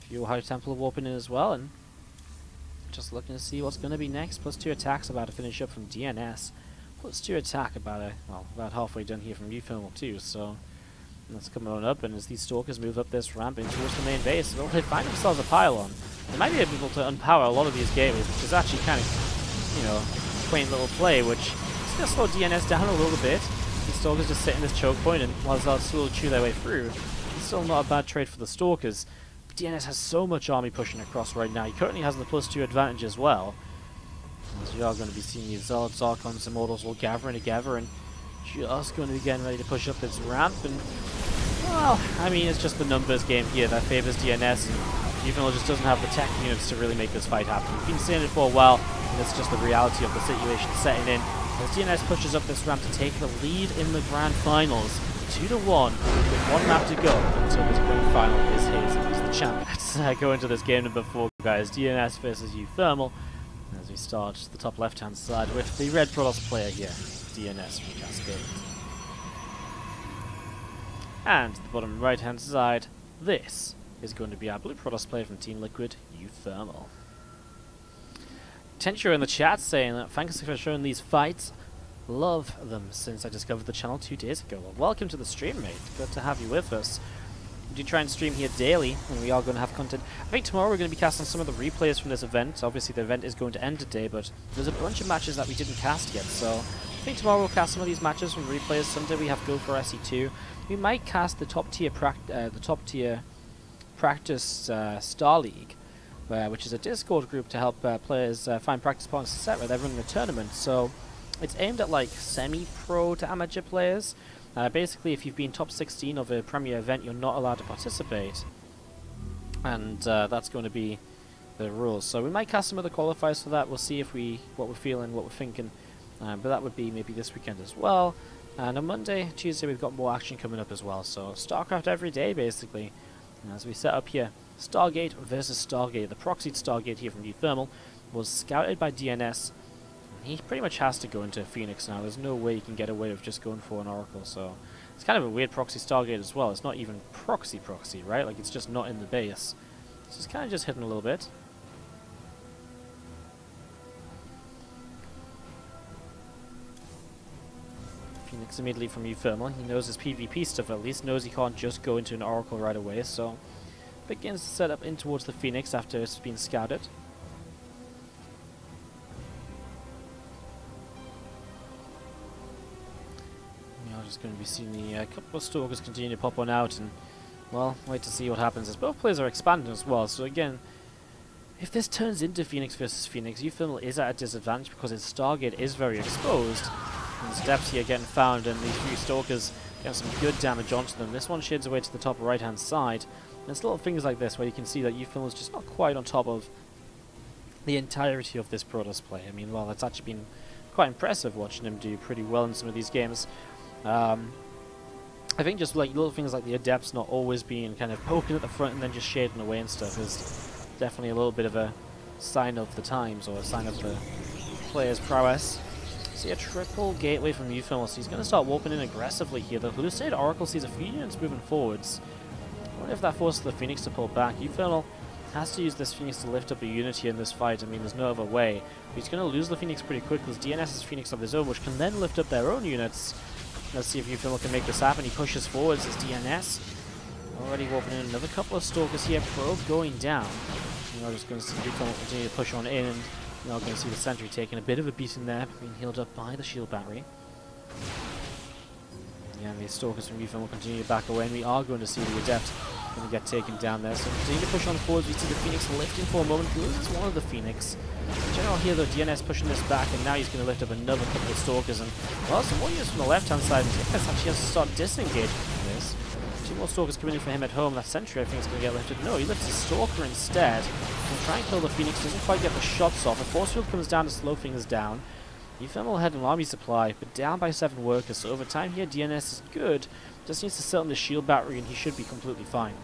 A few High Templar warping in as well, and just looking to see what's going to be next. +2 attacks about to finish up from DnS. +2 attack about halfway done here from uThermal too, so that's coming on up, and as these Stalkers move up this ramp in towards the main base, well, they find themselves a pylon. They might be able to unpower a lot of these gateways, which is actually kind of, quaint little play, which is going to slow DnS down a little bit. These Stalkers just sit in this choke point, and while they'll slowly chew their way through, it's still not a bad trade for the Stalkers. But DnS has so much army pushing across right now. He currently has the +2 advantage as well. As we are going to be seeing these Zealots, Archons, Immortals all gathering together, and just going to be getting ready to push up this ramp. And well, I mean, it's just the numbers game here that favors DnS, and uThermal just doesn't have the tech units to really make this fight happen. We've been saying it for a while, and it's just the reality of the situation setting in. As DnS pushes up this ramp to take the lead in the Grand Finals, 2-1, with 1 map to go until this Grand Final is his as the champion. Let's go into this game number 4, guys. DnS versus uThermal. As we start the top left-hand side with the red Protoss player here, DnS from Cascade. And the bottom right-hand side, this is going to be our blue Protoss player from Team Liquid, uThermal. Tensure in the chat saying that thanks for showing these fights. Love them since I discovered the channel 2 days ago. Well, welcome to the stream, mate. Good to have you with us. We do try and stream here daily, and we are going to have content. I think tomorrow we're going to be casting some of the replays from this event. Obviously, the event is going to end today, but there's a bunch of matches that we didn't cast yet, so I think tomorrow we'll cast some of these matches from replays. Sunday we have Go for SE2. We might cast the top tier practice Star League, which is a Discord group to help players find practice partners to set where they're running a tournament. So it's aimed at like semi-pro to amateur players. Basically, if you've been top 16 of a premier event, you're not allowed to participate, and that's going to be the rules. So we might cast some of the qualifiers for that. We'll see if what we're feeling, what we're thinking. But that would be maybe this weekend as well. And on Monday, Tuesday, we've got more action coming up as well. So StarCraft every day, basically. And as we set up here, Stargate versus Stargate. The proxied Stargate here from uThermal was scouted by DnS. He pretty much has to go into Phoenix now. There's no way you can get away with just going for an Oracle. So it's kind of a weird proxy Stargate as well. It's not even proxy, right? Like, it's just not in the base. So it's kind of just hidden a little bit. Phoenix immediately from uThermal. He knows his PvP stuff at least, knows he can't just go into an Oracle right away, so begins to set up in towards the Phoenix after it's been scouted. We are just going to be seeing the couple of Stalkers continue to pop on out, and well, wait to see what happens as both players are expanding as well. So again, if this turns into Phoenix versus Phoenix, uThermal is at a disadvantage because its Stargate is very exposed. And there's depths here getting found, and these few Stalkers get some good damage onto them. This one shades away to the top right hand side. And it's little things like this where you can see that uThermal is just not quite on top of the entirety of this Protoss play. I mean, well, it's actually been quite impressive watching him do pretty well in some of these games. I think just like little things like the Adepts not always being kind of poking at the front and then just shading away and stuff is definitely a little bit of a sign of the times, or a sign of the player's prowess. See a triple gateway from uThermal, so he's going to start warping in aggressively here. The Hallucinated Oracle sees a few units moving forwards. I wonder if that forces the Phoenix to pull back. uThermal has to use this Phoenix to lift up a unit here in this fight. I mean, there's no other way. But he's going to lose the Phoenix pretty quick because DnS has Phoenix of his own, which can then lift up their own units. Let's see if uThermal can make this happen. He pushes forwards as DnS. Already warping in another couple of Stalkers here. Probe going down. You're just going to see uThermal continue to push on in, and you're going to see the Sentry taking a bit of a beating there, being healed up by the shield battery. Yeah, and the Stalkers from uThermal continue to back away, and we are going to see the Adept going to get taken down there. So continue to push on forwards. We see the Phoenix lifting for a moment. He loses one of the Phoenix. In general here, though, DnS pushing this back, and now he's going to lift up another couple of Stalkers. And, well, some more units from the left-hand side. DnS actually has to start disengaging from this. Two more Stalkers coming in for him at home. That Sentry, I think, is going to get lifted. No, he lifts a Stalker instead. And try and kill the Phoenix. Doesn't quite get the shots off. A force field comes down to slow things down. uThermal had an army supply, but down by 7 workers. So over time here, DnS is good. Just needs to sit on the shield battery, and he should be completely fine.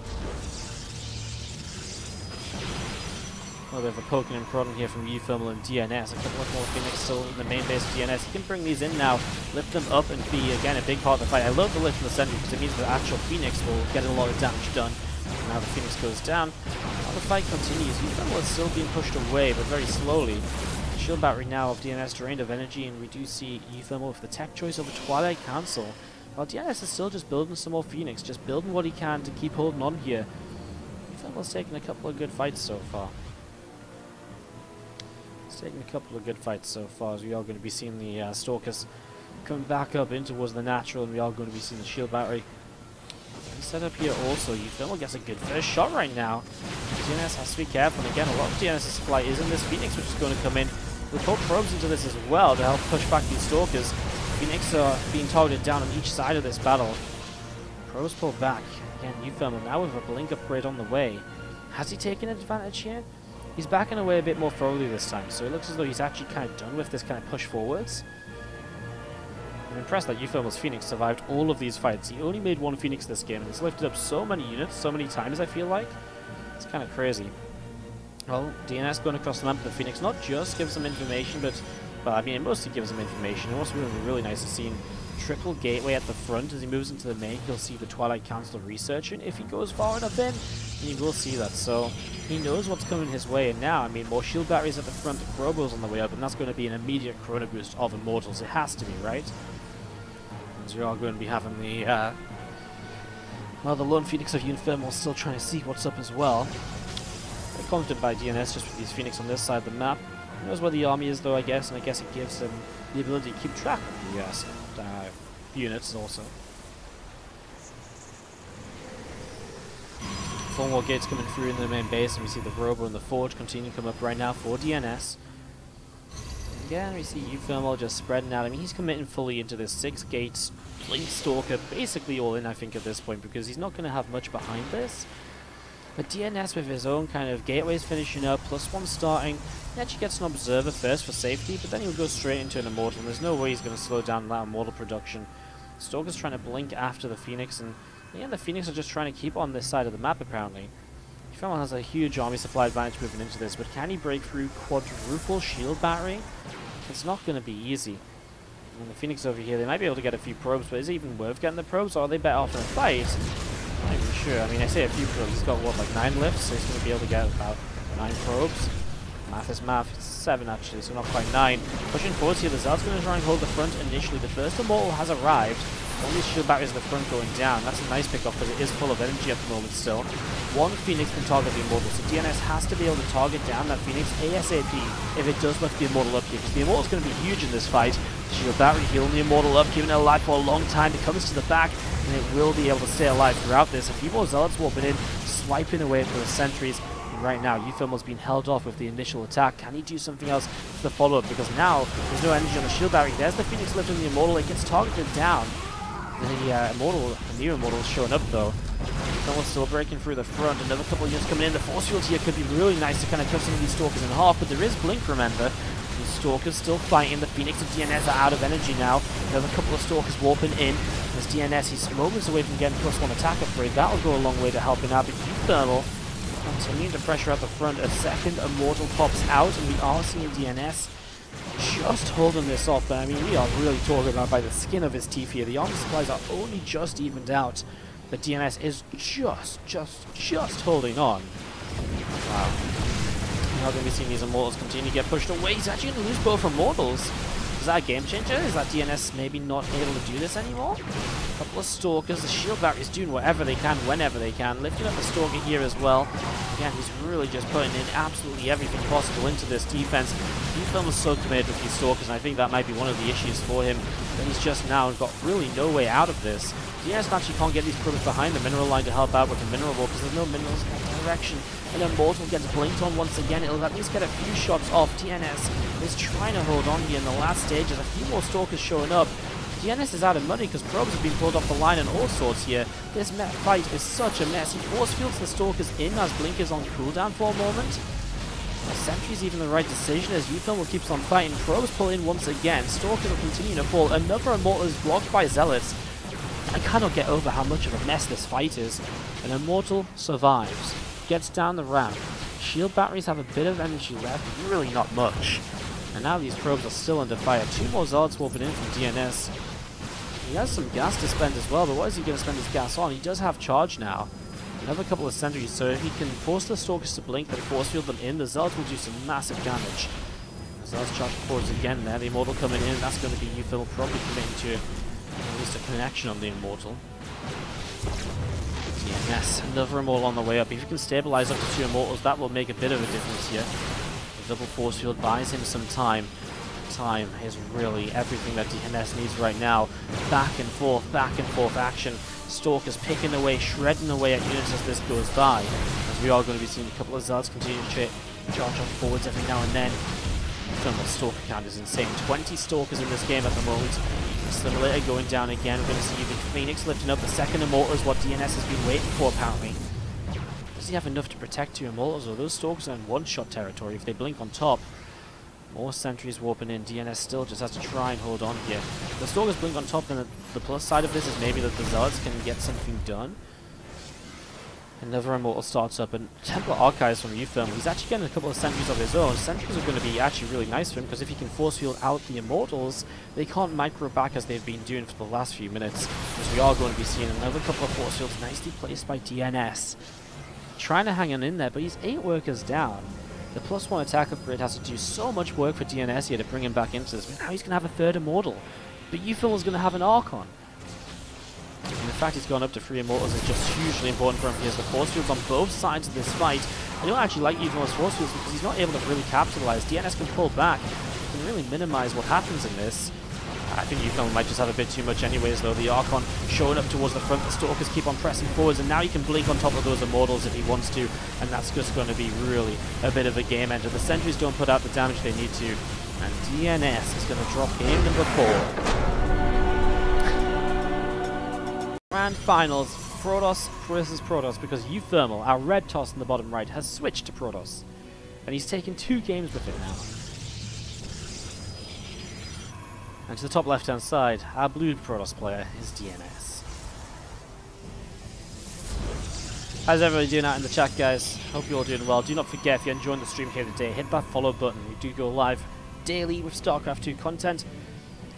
A little bit of a poking and prodding here from uThermal and DnS. A couple of more Phoenix still in the main base of DnS. He can bring these in now, lift them up, and be, again, a big part of the fight. I love the lift in the Sentry because it means the actual Phoenix will get a lot of damage done. And now the Phoenix goes down. While the fight continues, uThermal is still being pushed away, but very slowly. The shield battery now of DnS drained of energy, and we do see uThermal with the tech choice of the Twilight Council. While DnS is still just building some more Phoenix, just building what he can to keep holding on here. uThermal's taking a couple of good fights so far. Taking a couple of good fights so far, as we are going to be seeing the Stalkers coming back up in towards the natural, and we are going to be seeing the shield battery set up here also. uThermal gets a good first shot right now. DnS has to be careful, and again, a lot of DnS's supply is in this Phoenix, which is going to come in. We'll put probes into this as well to help push back these Stalkers. Phoenix are being targeted down on each side of this battle. Probes pull back. Again, uThermal now with a blink upgrade on the way. Has he taken advantage here? He's backing away a bit more thoroughly this time, so it looks as though he's actually kind of done with this kind of push forwards. I'm impressed that uThermal's Phoenix survived all of these fights. He only made 1 Phoenix this game, and he's lifted up so many units so many times, I feel like. It's kind of crazy. Well, DnS going across the map with the Phoenix not just gives them information, but, well, I mean, it mostly gives them information. It also really, really nice to see triple gateway at the front. As he moves into the main, he'll see the Twilight Council researching. If he goes far enough in, he will see that. So he knows what's coming his way, and now, I mean, more shield batteries at the front, the Chrobo's on the way up, and that's going to be an immediate Chrono boost of Immortals. It has to be, right? As we are going to be having the, well, the lone Phoenix of uThermal still trying to see what's up as well. They're confident by DnS just with these Phoenix on this side of the map. He knows where the army is, though, I guess, and I guess it gives him the ability to keep track of the units also. 4 more gates coming through in the main base, and we see the Robo and the Forge continue to come up right now for DnS. Again, we see uThermal just spreading out. I mean, he's committing fully into this 6 gates, Blink Stalker, basically all in, I think, at this point, because he's not going to have much behind this. But DnS with his own kind of gateways finishing up, +1 starting, he actually gets an Observer first for safety, but then he'll go straight into an Immortal, and there's no way he's going to slow down that Immortal production. Stalker's trying to blink after the Phoenix, and yeah, the Phoenix are just trying to keep on this side of the map, apparently. uThermal has a huge army supply advantage moving into this, but can he break through quadruple shield battery? It's not going to be easy. And the Phoenix over here, they might be able to get a few probes, but is it even worth getting the probes, or are they better off in a fight? I'm not even sure. I mean, I say a few probes. He's got, what, like 9 lifts, so he's going to be able to get about 9 probes. Math is math. It's 7 actually, so not quite 9. Pushing forwards here, the Zealot's going to try and hold the front initially. The first Immortal has arrived. All these shield batteries at the front going down. That's a nice pickup because it is full of energy at the moment still. One Phoenix can target the Immortal, so DnS has to be able to target down that Phoenix ASAP if it does lift the Immortal up here, because the Immortal's going to be huge in this fight. Shield battery healing the Immortal up, keeping it alive for a long time. It comes to the back, and it will be able to stay alive throughout this. A few more Zealots warping in, swiping away for the sentries. And right now, uThermal's been held off with the initial attack. Can he do something else for the follow-up? Because now, there's no energy on the shield battery. There's the Phoenix lifting the Immortal. It gets targeted down. The new Immortal is showing up though. Someone's still breaking through the front. Another couple of units coming in. The force field here could be really nice to kind of cut some of these Stalkers in half, but there is Blink, remember. The Stalkers still fighting. The Phoenix and DnS are out of energy now. Another couple of Stalkers warping in. There's DnS. He's moments away from getting +1 attack upgrade. That'll go a long way to helping out. But uThermal continuing to pressure out the front. A second Immortal pops out, and we are seeing DnS just holding this off. But I mean, we are really talking about by the skin of his teeth here. The armor supplies are only just evened out. The DnS is just holding on. Wow. Now going to be seeing these Immortals continue to get pushed away. He's actually going to lose both Immortals. Is that a game changer? Is that DnS maybe not able to do this anymore? A couple of Stalkers. The shield battery's doing whatever they can, whenever they can. Lifting up the Stalker here as well. Again, he's really just putting in absolutely everything possible into this defense. uThermal's so committed with these Stalkers, and I think that might be one of the issues for him. But he's just now got really no way out of this. DnS actually can't get these probes behind the mineral line to help out with the mineral wall because there's no minerals in that direction. And Immortal gets blinked on once again. It'll at least get a few shots off. DnS is trying to hold on here in the last stages. A few more Stalkers showing up. DnS is out of money because probes have been pulled off the line and all sorts here. This fight is such a mess. He force fields the Stalkers in as Blink is on cooldown for a moment. The Sentry's even the right decision as uThermal keeps on fighting. Probes pull in once again. Stalkers will continue to fall. Another Immortal is blocked by Zealots. I cannot get over how much of a mess this fight is. An Immortal survives. Gets down the ramp. Shield batteries have a bit of energy left, really not much. And now these probes are still under fire. 2 more Zealots warping in from DnS. He has some gas to spend as well, but what is he going to spend his gas on? He does have charge now. Another couple of sentries, so if he can force the Stalkers to blink and force field them in, the Zealots will do some massive damage. The Zealots charge forwards again there. The Immortal coming in, that's going to be uThermal probably committing to at least a connection on the Immortal. DnS, another Immortal on the way up. If you can stabilize up to 2 Immortals, that will make a bit of a difference here. The double force field buys him some time. Time is really everything that DnS needs right now. Back and forth action. Stalkers picking away, shredding away at units as this goes by. As we are going to be seeing a couple of Zealots continue to charge on forwards every now and then. The Stalker count is insane. 20 Stalkers in this game at the moment. Simulator going down again. We're going to see the Phoenix lifting up. The second Immortal is what DnS has been waiting for apparently. Does he have enough to protect 2 Immortals, or those Stalkers are in one-shot territory if they blink on top? More sentries warping in. DnS still just has to try and hold on here. The Stalkers blink on top, then the plus side of this is maybe that the Zealots can get something done. Another Immortal starts up, and Templar Archives from uThermal. He's actually getting a couple of sentries of his own. Sentries are going to be actually really nice for him, because if he can force field out the Immortals, they can't micro back as they've been doing for the last few minutes. As we are going to be seeing another couple of force fields nicely placed by DnS. Trying to hang on in there, but he's 8 workers down. The +1 attack upgrade has to do so much work for DnS here to bring him back into this. But now he's going to have a 3rd Immortal. But uThermal's going to have an Archon. And the fact he's gone up to 3 Immortals is just hugely important for him. He has the force fields on both sides of this fight. I don't actually like uThermal's force fields because he's not able to really capitalize. DnS can pull back. He can really minimize what happens in this. I think uThermal might just have a bit too much anyways though. The Archon showing up towards the front. The Stalkers keep on pressing forwards, and now he can blink on top of those Immortals if he wants to, and that's just going to be really a bit of a game ender. The sentries don't put out the damage they need to, and DnS is going to drop game number 4. Grand Finals, Protoss versus Protoss, because uThermal, our red toss in the bottom right, has switched to Protoss, and he's taken 2 games with it now. And to the top left hand side, our blue Protoss player is DnS. How's everybody doing out in the chat, guys? Hope you're all doing well. Do not forget, if you're enjoying the stream here today, hit that follow button. We do go live daily with StarCraft 2 content.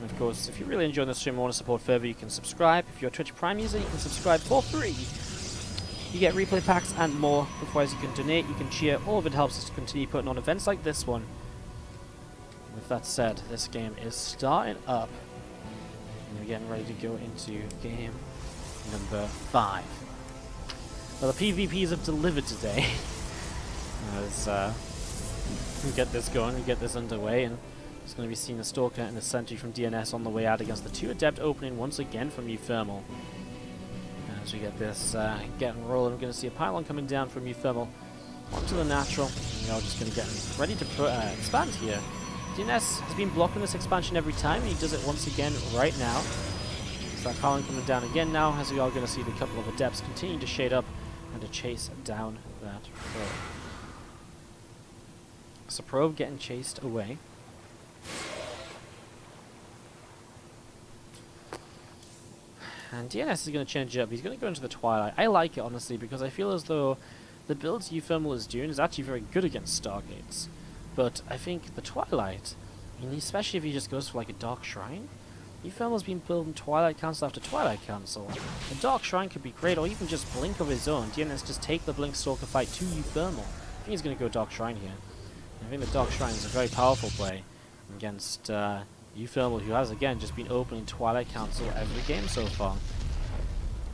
And of course, if you're really enjoying the stream and want to support further, you can subscribe. If you're a Twitch Prime user, you can subscribe for free. You get replay packs and more. Otherwise, you can donate, you can cheer. All of it helps us to continue putting on events like this one. With that said, this game is starting up. And we're getting ready to go into game number 5. Well, the PvPs have delivered today. As we get this going, we get this underway, and it's going to be seeing the Stalker and the Sentry from DnS on the way out against the 2 Adept opening once again from uThermal. As we get this getting rolling, we're going to see a pylon coming down from uThermal onto the natural. And we are just going to get ready to expand here. DnS has been blocking this expansion every time, and he does it once again right now. So that pylon coming down again now, as we are going to see the couple of Adepts continue to shade up and to chase down that probe. So probe getting chased away. And DnS is going to change it up. He's going to go into the Twilight. I like it, honestly, because I feel as though the builds uThermal is doing is actually very good against Stargates. But I think the Twilight, I mean, especially if he just goes for like a Dark Shrine, uThermal's been building Twilight Council after Twilight Council. A Dark Shrine could be great, or even just Blink of his own. DnS just take the Blink Stalker fight to uThermal. I think he's going to go Dark Shrine here. I think the Dark Shrine is a very powerful play against uThermal, who has again just been opening Twilight Council every game so far.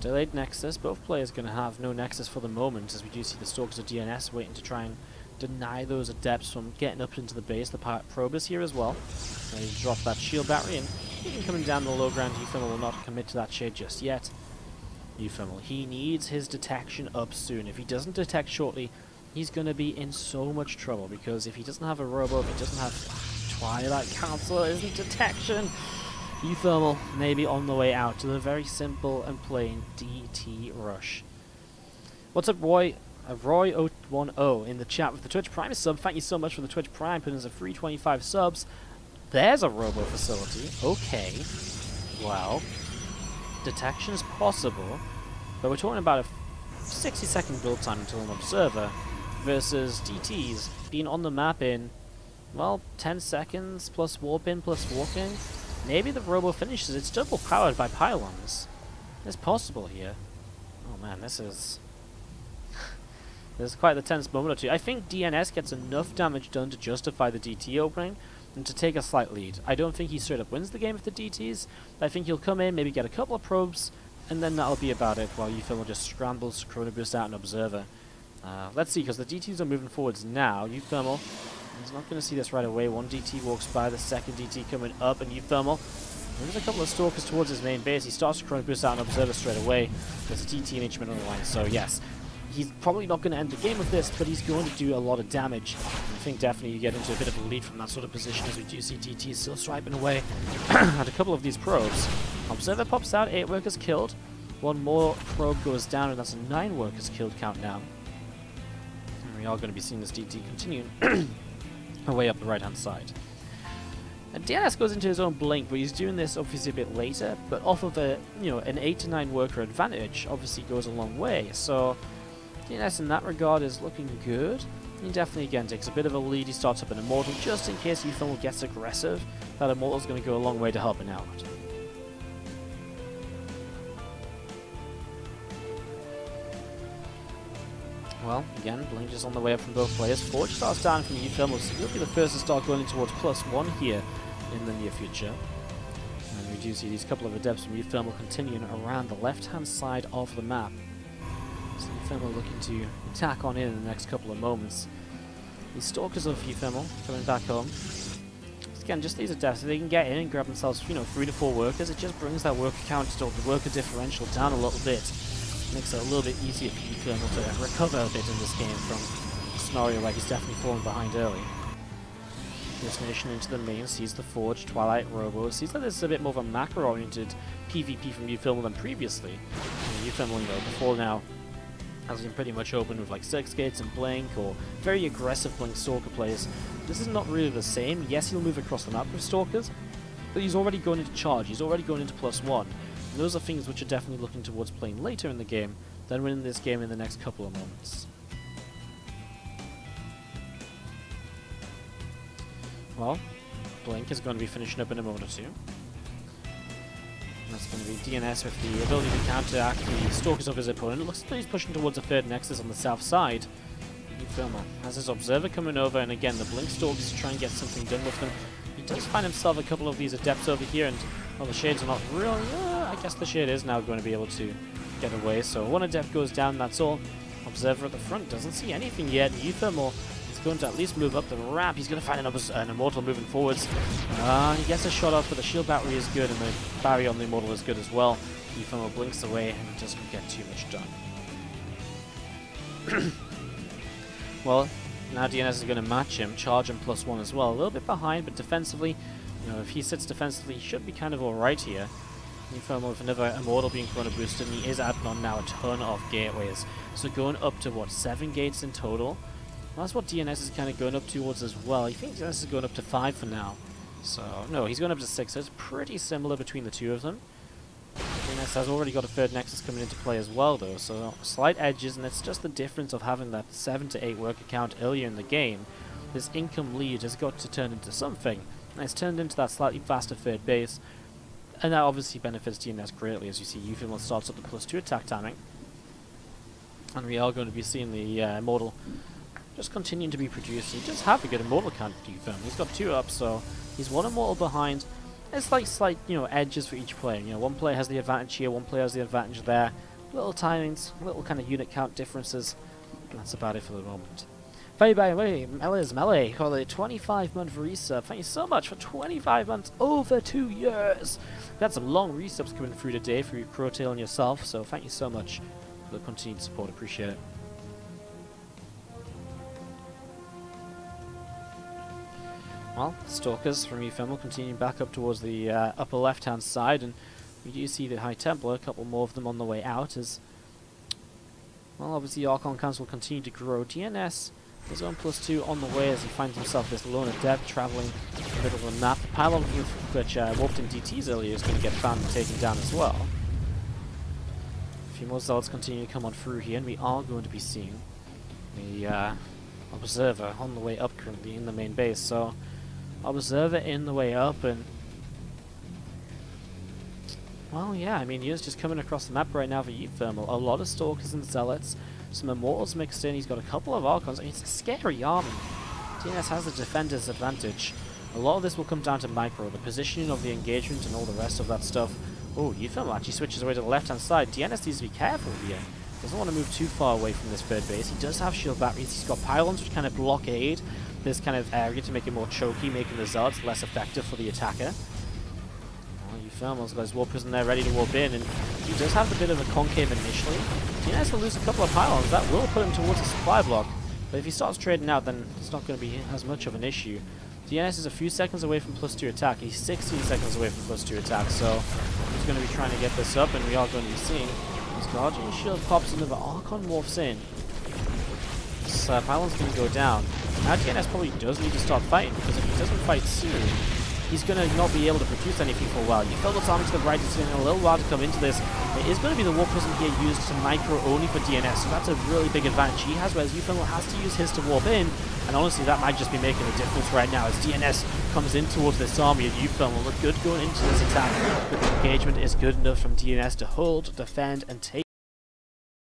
Delayed Nexus, both players going to have no Nexus for the moment, as we do see the Stalkers of DnS waiting to try and deny those Adepts from getting up into the base. The Probe is here as well. Ready to drop that shield battery, and even coming down the low ground, uThermal will not commit to that shade just yet. uThermal, he needs his detection up soon. If he doesn't detect shortly, he's going to be in so much trouble, because if he doesn't have a robo, if he doesn't have Twilight Council, isn't detection, uThermal may be on the way out to the very simple and plain DT rush. What's up, Roy? Roy010 in the chat with the Twitch Prime sub. Thank you so much for the Twitch Prime, putting us a free 25 subs. There's a robo facility. Okay. Well, detection is possible, but we're talking about a 60-second build time until an observer versus DTs being on the map in, well, 10 seconds plus warp in plus walking. Maybe the robo finishes. It's double powered by pylons. It's possible here. Oh man, this is quite the tense moment or two. I think DnS gets enough damage done to justify the DT opening and to take a slight lead. I don't think he straight up wins the game with the DTs. I think he'll come in, maybe get a couple of probes, and then that'll be about it, while uThermal just scrambles, Chrono Boost out an observer. Let's see, because the DTs are moving forwards now. uThermal is not going to see this right away. One DT walks by, the second DT coming up, and uThermal, there's a couple of Stalkers towards his main base. He starts to Chrono Boost out an observer straight away. There's a DT and Instrument on the line, so yes. He's probably not going to end the game with this, but he's going to do a lot of damage. I think definitely you get into a bit of a lead from that sort of position, as we do see DT still swiping away at a couple of these probes. Observer pops out, 8 workers killed. One more probe goes down, and that's a 9 workers killed count now. And we are going to be seeing this DT continuing away up the right-hand side. And DnS goes into his own blink, but he's doing this obviously a bit later, but off of a, an 8 to 9 worker advantage obviously goes a long way. So DnS in that regard is looking good. He definitely again takes a bit of a lead. He starts up an Immortal just in case uThermal gets aggressive. That Immortal's going to go a long way to helping out. Well, again, Blink is on the way up from both players. Forge starts down from uThermal, so he'll be the first to start going towards +1 here in the near future. And we do see these couple of Adepts from uThermal continuing around the left-hand side of the map. So uThermal looking to attack on in the next couple of moments. These Stalkers of uThermal coming back home. Again, just these Adepts, if they can get in and grab themselves, 3 to 4 workers, it just brings that worker count, or the worker differential down a little bit. Makes it a little bit easier for uThermal to recover a bit in this game from a scenario where he's definitely fallen behind early. Destination into the main, sees the Forge, Twilight, Robo. Seems like this is a bit more of a macro-oriented PvP from uThermal than previously. uThermal, before now, has been pretty much open with like 6 gates and Blink, or very aggressive Blink Stalker plays. This is not really the same. Yes, he'll move across the map with Stalkers, but he's already going into charge, he's already going into +1. And those are things which are definitely looking towards playing later in the game than winning this game in the next couple of moments. Well, Blink is going to be finishing up in a moment or two. That's going to be DnS with the ability to counteract the Stalkers of his opponent. It looks like he's pushing towards a third Nexus on the south side. uThermal has his Observer coming over, and again, the Blink Stalkers to try and get something done with them. He does find himself a couple of these Adepts over here, and well, the Shades are not really... I guess the Shade is now going to be able to get away, so one Adept goes down, that's all. Observer at the front doesn't see anything yet. uThermal is going to at least move up the ramp. He's going to find an Immortal moving forwards. He gets a shot off, but the shield battery is good, and the barrier on the Immortal is good as well. uThermal blinks away and doesn't get too much done. Well, now DnS is going to match him, charge him +1 as well. A little bit behind, but defensively, you know, if he sits defensively, he should be kind of alright here. uThermal with another Immortal being Chrono boosted, and he is adding on now a ton of gateways. So going up to, what, 7 gates in total? Well, that's what DnS is kind of going up towards as well. I think DnS is going up to 5 for now. So, no, he's going up to 6, so it's pretty similar between the two of them. DnS has already got a third Nexus coming into play as well, though, so slight edges, and it's just the difference of having that 7 to 8 worker count earlier in the game. This income lead has got to turn into something, and it's turned into that slightly faster third base, and that obviously benefits DnS greatly. As you see, uThermal starts up the +2 attack timing, and we are going to be seeing the Immortal just continuing to be produced. He does have a good Immortal count, uThermal. He's got 2 up, so he's 1 Immortal behind. It's like slight, you know, edges for each player. You know, one player has the advantage here, one player has the advantage there. Little timings, little kind of unit count differences, and that's about it for the moment. Thank you by the way, Melee for the 25-month resub. Thank you so much for 25 months, over 2 years. We had some long resubs coming through today for you, Crowtail and yourself, so thank you so much for the continued support. Appreciate it. Well, Stalkers from uThermal continuing back up towards the upper left-hand side, and we do see the High Templar, a couple more of them on the way out, as well, obviously Archon Council will continue to grow. DnS is on +2 on the way as he finds himself this lone Adept travelling in the middle of the map. The pylon which warped in DTs earlier is going to get found and taken down as well. A few more Zealots continue to come on through here, and we are going to be seeing the Observer on the way up currently in the main base, so Observer in the way up, and well, yeah, I mean, he is just coming across the map right now for uThermal. A lot of Stalkers and Zealots, some Immortals mixed in. He's got a couple of Archons. I mean, it's a scary army. DnS has the defender's advantage. A lot of this will come down to micro, the positioning of the engagement and all the rest of that stuff. Oh, uThermal actually switches away to the left-hand side. DnS needs to be careful here. Doesn't want to move too far away from this third base. He does have shield batteries. He's got pylons which kind of blockade this kind of area to make it more choky, making the Zealots less effective for the attacker. uThermal's got his Warp Prison there ready to warp in, and he does have a bit of a concave initially. DnS will lose a couple of pylons. That will put him towards the supply block, but if he starts trading out, then it's not going to be as much of an issue. DnS is a few seconds away from +2 attack. He's 16 seconds away from +2 attack, so he's going to be trying to get this up, and we are going to be seeing his Guardian Shield pops into the Archon morphs in. This pylon's going to go down. Now DnS probably does need to start fighting, because if he doesn't fight soon, he's going to not be able to produce anything for a while. uThermal's army to the right is taking a little while to come into this. It is going to be the Warp Prism here used to micro only for DnS, so that's a really big advantage he has, whereas uThermal has to use his to warp in, and honestly that might just be making a difference right now as DnS comes in towards this army, and uThermal look good going into this attack, but the engagement is good enough from DnS to hold, defend, and take